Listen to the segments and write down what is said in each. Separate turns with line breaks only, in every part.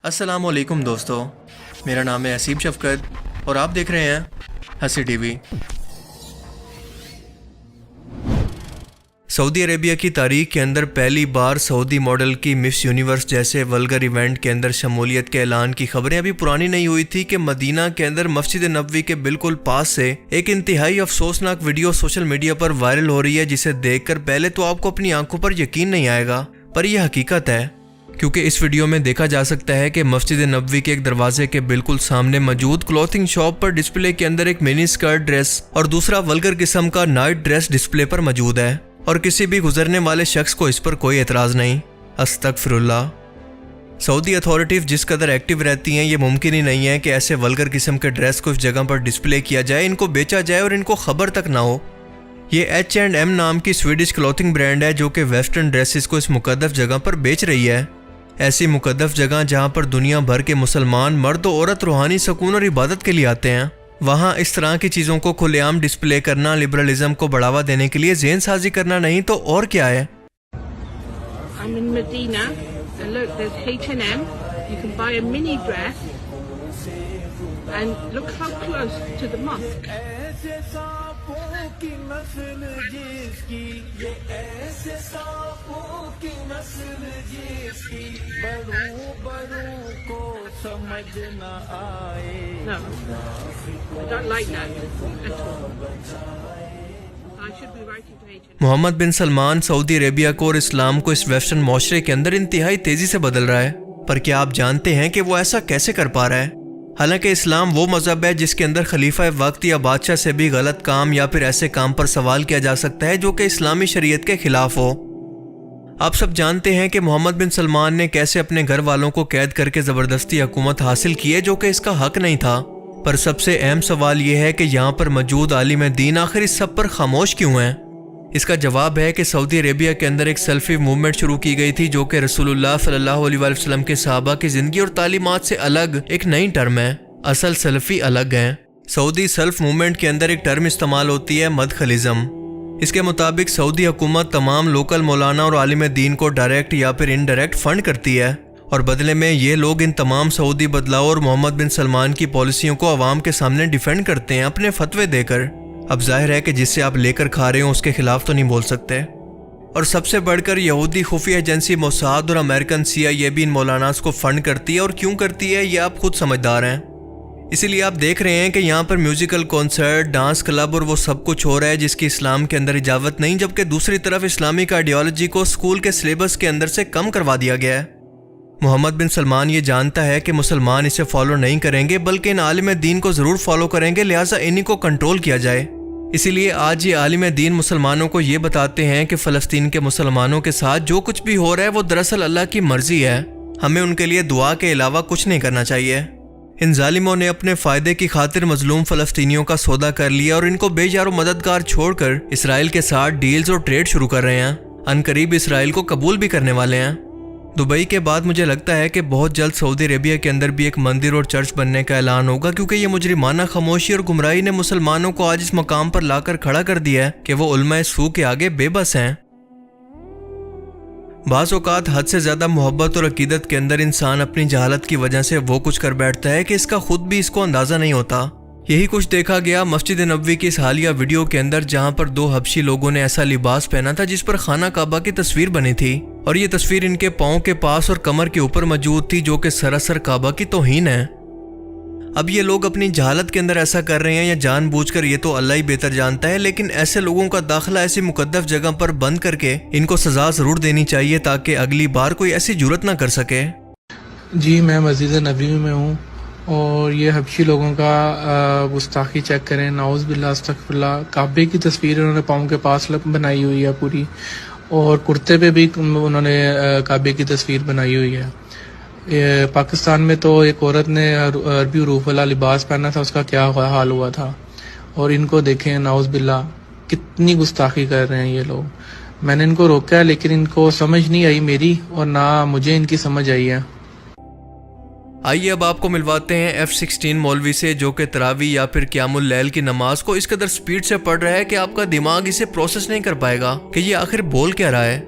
السلام علیکم دوستو، میرا نام ہے اسیب شفقت اور آپ دیکھ رہے ہیں ہنسی ٹی وی۔ سعودی عربیہ کی تاریخ کے اندر پہلی بار سعودی ماڈل کی مس یونیورس جیسے ولگر ایونٹ کے اندر شمولیت کے اعلان کی خبریں ابھی پرانی نہیں ہوئی تھی کہ مدینہ کے اندر مسجد نبوی کے بالکل پاس سے ایک انتہائی افسوسناک ویڈیو سوشل میڈیا پر وائرل ہو رہی ہے، جسے دیکھ کر پہلے تو آپ کو اپنی آنکھوں پر یقین نہیں آئے گا، پر یہ حقیقت ہے، کیونکہ اس ویڈیو میں دیکھا جا سکتا ہے کہ مسجد نبوی کے ایک دروازے کے بالکل سامنے موجود کلوتھنگ شاپ پر ڈسپلے کے اندر ایک منی اسکرٹ ڈریس اور دوسرا ولگر قسم کا نائٹ ڈریس ڈسپلے پر موجود ہے، اور کسی بھی گزرنے والے شخص کو اس پر کوئی اعتراض نہیں۔ استغفر اللہ۔ سعودی اتھارٹیز جس قدر ایکٹیو رہتی ہیں، یہ ممکن ہی نہیں ہے کہ ایسے ولگر قسم کے ڈریس کو اس جگہ پر ڈسپلے کیا جائے، ان کو بیچا جائے اور ان کو خبر تک نہ ہو۔ یہ H&M نام کی سویڈش کلوتھنگ برانڈ ہے جو کہ ویسٹرن ڈریسز کو اس مقدس جگہ پر بیچ رہی ہے، ایسی مقدس جگہ جہاں پر دنیا بھر کے مسلمان مرد و عورت روحانی سکون اور عبادت کے لیے آتے ہیں، وہاں اس طرح کی چیزوں کو کھلے عام ڈسپلے کرنا لبرلزم کو بڑھاوا دینے کے لیے ذہن سازی کرنا نہیں تو اور کیا ہے۔
I'm in Medina and look, there's H&M. You can buy a mini dress and look how close to the mosque.
ایسے سانپوں کی نسل جس کی، یہ ایسے سانپوں کی نسل جس کی بڑوں بڑوں کو سمجھ نہ آئے۔
No, I don't like that at all. I should be writing to H&M.
محمد بن سلمان سعودی عربیہ کو اور اسلام کو اس ویسٹرن معاشرے کے اندر انتہائی تیزی سے بدل رہا ہے، پر کیا آپ جانتے ہیں کہ وہ ایسا کیسے کر پا رہا ہے؟ حالانکہ اسلام وہ مذہب ہے جس کے اندر خلیفہ وقت یا بادشاہ سے بھی غلط کام یا پھر ایسے کام پر سوال کیا جا سکتا ہے جو کہ اسلامی شریعت کے خلاف ہو۔ آپ سب جانتے ہیں کہ محمد بن سلمان نے کیسے اپنے گھر والوں کو قید کر کے زبردستی حکومت حاصل کی ہے، جو کہ اس کا حق نہیں تھا، پر سب سے اہم سوال یہ ہے کہ یہاں پر موجود عالم دین آخر اس سب پر خاموش کیوں ہیں؟ اس کا جواب ہے کہ سعودی عربیہ کے اندر ایک سلفی موومنٹ شروع کی گئی تھی جو کہ رسول اللہ صلی اللہ علیہ وآلہ وسلم کے صحابہ کی زندگی اور تعلیمات سے الگ ایک نئی ٹرم ہے۔ اصل سلفی الگ ہیں۔ سعودی سلف موومنٹ کے اندر ایک ٹرم استعمال ہوتی ہے مدخلزم۔ اس کے مطابق سعودی حکومت تمام لوکل مولانا اور عالم دین کو ڈائریکٹ یا پھر انڈائریکٹ فنڈ کرتی ہے، اور بدلے میں یہ لوگ ان تمام سعودی بدلاؤ اور محمد بن سلمان کی پالیسیوں کو عوام کے سامنے ڈیفینڈ کرتے ہیں اپنے فتوے دے کر۔ اب ظاہر ہے کہ جس سے آپ لے کر کھا رہے ہو اس کے خلاف تو نہیں بول سکتے، اور سب سے بڑھ کر یہودی خفیہ ایجنسی موساد اور امریکن CIA بھی ان مولاناز کو فنڈ کرتی ہے، اور کیوں کرتی ہے یہ آپ خود سمجھدار ہیں۔ اسی لیے آپ دیکھ رہے ہیں کہ یہاں پر میوزیکل کنسرٹ، ڈانس کلب اور وہ سب کچھ ہو رہا ہے جس کی اسلام کے اندر اجازت نہیں، جبکہ دوسری طرف اسلامک آئیڈیالوجی کو اسکول کے سلیبس کے اندر سے کم کروا دیا گیا ہے۔ محمد بن سلمان یہ جانتا ہے کہ مسلمان اسے فالو نہیں کریں گے بلکہ ان عالم دین کو ضرور فالو کریں گے، لہٰذا انہی کو کنٹرول کیا جائے۔ اسی لیے آج یہ عالم دین مسلمانوں کو یہ بتاتے ہیں کہ فلسطین کے مسلمانوں کے ساتھ جو کچھ بھی ہو رہا ہے وہ دراصل اللہ کی مرضی ہے، ہمیں ان کے لیے دعا کے علاوہ کچھ نہیں کرنا چاہیے۔ ان ظالموں نے اپنے فائدے کی خاطر مظلوم فلسطینیوں کا سودا کر لیا اور ان کو بے یار و مددگار چھوڑ کر اسرائیل کے ساتھ ڈیلز اور ٹریڈ شروع کر رہے ہیں، عنقریب اسرائیل کو قبول بھی کرنے والے ہیں۔ دبئی کے بعد مجھے لگتا ہے کہ بہت جلد سعودی عربیہ کے اندر بھی ایک مندر اور چرچ بننے کا اعلان ہوگا، کیونکہ یہ مجرمانہ خاموشی اور گمراہی نے مسلمانوں کو آج اس مقام پر لا کر کھڑا کر دیا ہے کہ وہ علماء سو کے آگے بے بس ہیں۔ بعض اوقات حد سے زیادہ محبت اور عقیدت کے اندر انسان اپنی جہالت کی وجہ سے وہ کچھ کر بیٹھتا ہے کہ اس کا خود بھی اس کو اندازہ نہیں ہوتا۔ یہی کچھ دیکھا گیا مسجد نبوی کی اس حالیہ ویڈیو کے اندر، جہاں پر دو حبشی لوگوں نے ایسا لباس پہنا تھا جس پر خانہ کعبہ کی تصویر بنی تھی، اور یہ تصویر ان کے پاؤں کے پاس اور کمر کے اوپر موجود تھی، جو کہ سراسر کعبہ کی توہین ہے۔ اب یہ لوگ اپنی جہالت کے اندر ایسا کر رہے ہیں یا جان بوجھ کر، یہ تو اللہ ہی بہتر جانتا ہے، لیکن ایسے لوگوں کا داخلہ ایسی مقدس جگہ پر بند کر کے ان کو سزا ضرور دینی چاہیے تاکہ اگلی بار کوئی ایسی جرت نہ کر سکے۔
جی میں مسجد نبوی میں ہوں، اور یہ حبشی لوگوں کا گستاخی چیک کریں، نعوذ باللہ استغفر اللہ۔ کعبے کی تصویر انہوں نے پاؤں کے پاس بنائی ہوئی ہے پوری، اور کرتے پہ بھی انہوں نے کعبے کی تصویر بنائی ہوئی ہے۔ پاکستان میں تو ایک عورت نے عربی حروف والا لباس پہنا تھا، اس کا کیا حال ہوا تھا، اور ان کو دیکھیں نعوذ باللہ کتنی گستاخی کر رہے ہیں یہ لوگ۔ میں نے ان کو روکا ہے لیکن ان کو سمجھ نہیں آئی میری، اور نہ مجھے ان کی سمجھ آئی ہے۔
آئیے اب آپ کو ملواتے ہیں F16 مولوی سے، جو کہ تراویح یا پھر قیام اللیل کی نماز کو اس قدر سپیڈ سے پڑھ رہا ہے کہ آپ کا دماغ اسے پروسیس نہیں کر پائے گا کہ یہ آخر بول کیا رہا ہے۔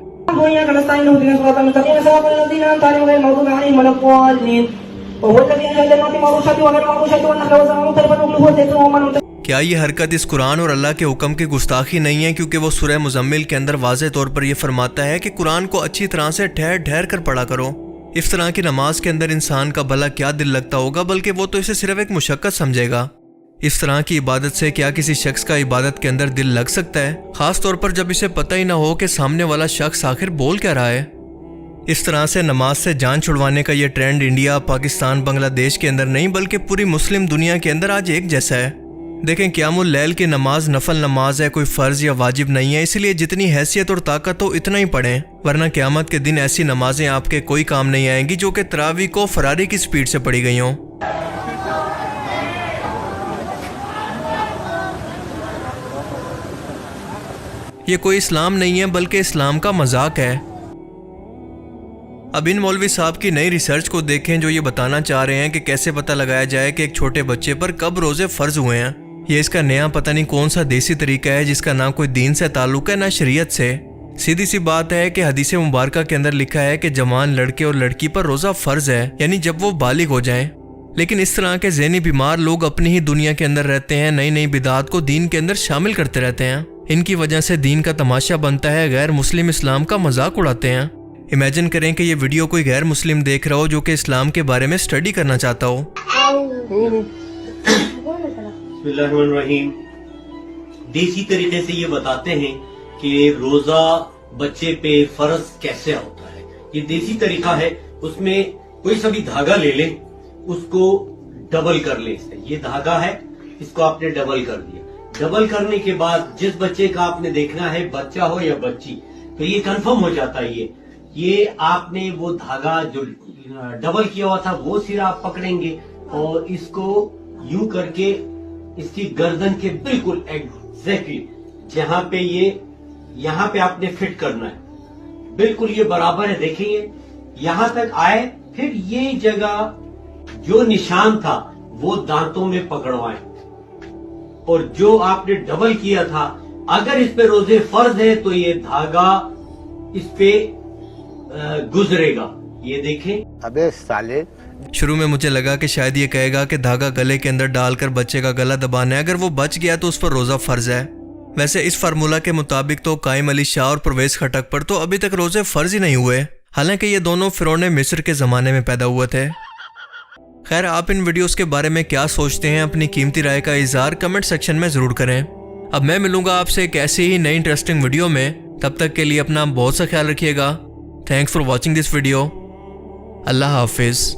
کیا یہ حرکت اس قرآن اور اللہ کے حکم کی گستاخی نہیں ہے؟ کیونکہ وہ سورہ مزمل کے اندر واضح طور پر یہ فرماتا ہے کہ قرآن کو اچھی طرح سے ٹھہر ٹھہر کر پڑھا کرو۔ اس طرح کی نماز کے اندر انسان کا بھلا کیا دل لگتا ہوگا، بلکہ وہ تو اسے صرف ایک مشقت سمجھے گا۔ اس طرح کی عبادت سے کیا کسی شخص کا عبادت کے اندر دل لگ سکتا ہے، خاص طور پر جب اسے پتہ ہی نہ ہو کہ سامنے والا شخص آخر بول کیا رہا ہے؟ اس طرح سے نماز سے جان چھڑوانے کا یہ ٹرینڈ انڈیا، پاکستان، بنگلہ دیش کے اندر نہیں بلکہ پوری مسلم دنیا کے اندر آج ایک جیسا ہے۔ دیکھیں، قیام اللیل کی نماز نفل نماز ہے، کوئی فرض یا واجب نہیں ہے، اس لیے جتنی حیثیت اور طاقت ہو اتنا ہی پڑھیں، ورنہ قیامت کے دن ایسی نمازیں آپ کے کوئی کام نہیں آئیں گی جو کہ تراویح کو فراری کی سپیڈ سے پڑھی گئی ہوں۔ یہ کوئی اسلام نہیں ہے بلکہ اسلام کا مذاق ہے۔ اب ان مولوی صاحب کی نئی ریسرچ کو دیکھیں جو یہ بتانا چاہ رہے ہیں کہ کیسے پتہ لگایا جائے کہ ایک چھوٹے بچے پر کب روزے فرض ہوئے ہیں۔ یہ اس کا نیا پتہ نہیں کون سا دیسی طریقہ ہے جس کا نہ کوئی دین سے تعلق ہے نہ شریعت سے۔ سیدھی سی بات ہے کہ حدیث مبارکہ کے اندر لکھا ہے کہ جوان لڑکے اور لڑکی پر روزہ فرض ہے، یعنی جب وہ بالغ ہو جائیں۔ لیکن اس طرح کے ذہنی بیمار لوگ اپنی ہی دنیا کے اندر رہتے ہیں، نئی نئی بدعات کو دین کے اندر شامل کرتے رہتے ہیں۔ ان کی وجہ سے دین کا تماشا بنتا ہے، غیر مسلم اسلام کا مذاق اڑاتے ہیں۔ امیجن کریں کہ یہ ویڈیو کوئی غیر مسلم دیکھ رہا ہو جو کہ اسلام کے بارے میں سٹڈی کرنا چاہتا ہو۔
بسم اللہ الرحمن الرحیم۔ دیسی طریقے سے یہ بتاتے ہیں کہ روزہ بچے پہ فرض کیسے ہوتا ہے۔ یہ دیسی طریقہ ہے، اس میں کوئی سا بھی دھاگا لے لیں، اس کو ڈبل کر لیں۔ یہ دھاگا ہے، اس کو آپ نے ڈبل کر دیا۔ ڈبل کرنے کے بعد جس بچے کا آپ نے دیکھنا ہے، بچہ ہو یا بچی، تو یہ کنفرم ہو جاتا ہے۔ یہ آپ نے وہ دھاگا جو ڈبل کیا ہوا تھا وہ سرا آپ پکڑیں گے اور اس کو یوں کر کے اس کی گردن کے بالکل ایگزیکٹلی جہاں پہ یہاں پہ آپ نے فٹ کرنا ہے، بالکل یہ برابر ہے۔ دیکھیں یہاں تک آئے، پھر یہ جگہ جو نشان تھا وہ دانتوں میں پکڑوائیں، اور جو آپ نے ڈبل کیا تھا اگر اس پہ روزے فرض ہے تو یہ دھاگا اس پہ گزرے گا۔ یہ دیکھیں۔
ابے سالے،
شروع میں مجھے لگا کہ شاید یہ کہے گا کہ دھاگا گلے کے اندر ڈال کر بچے کا گلا دبانا ہے، اگر وہ بچ گیا تو اس پر روزہ فرض ہے۔ ویسے اس فارمولہ کے مطابق تو قائم علی شاہ اور پرویز خٹک پر تو ابھی تک روزے فرض ہی نہیں ہوئے، حالانکہ یہ دونوں فرعون مصر کے زمانے میں پیدا ہوئے تھے۔ خیر، آپ ان ویڈیوز کے بارے میں کیا سوچتے ہیں؟ اپنی قیمتی رائے کا اظہار کمنٹ سیکشن میں ضرور کریں۔ اب میں ملوں گا آپ سے ایک ایسی ہی نئی انٹرسٹنگ ویڈیو میں، تب تک کے لیے اپنا بہت سا خیال رکھیے گا۔ Thanks for watching this video. اللہ حافظ۔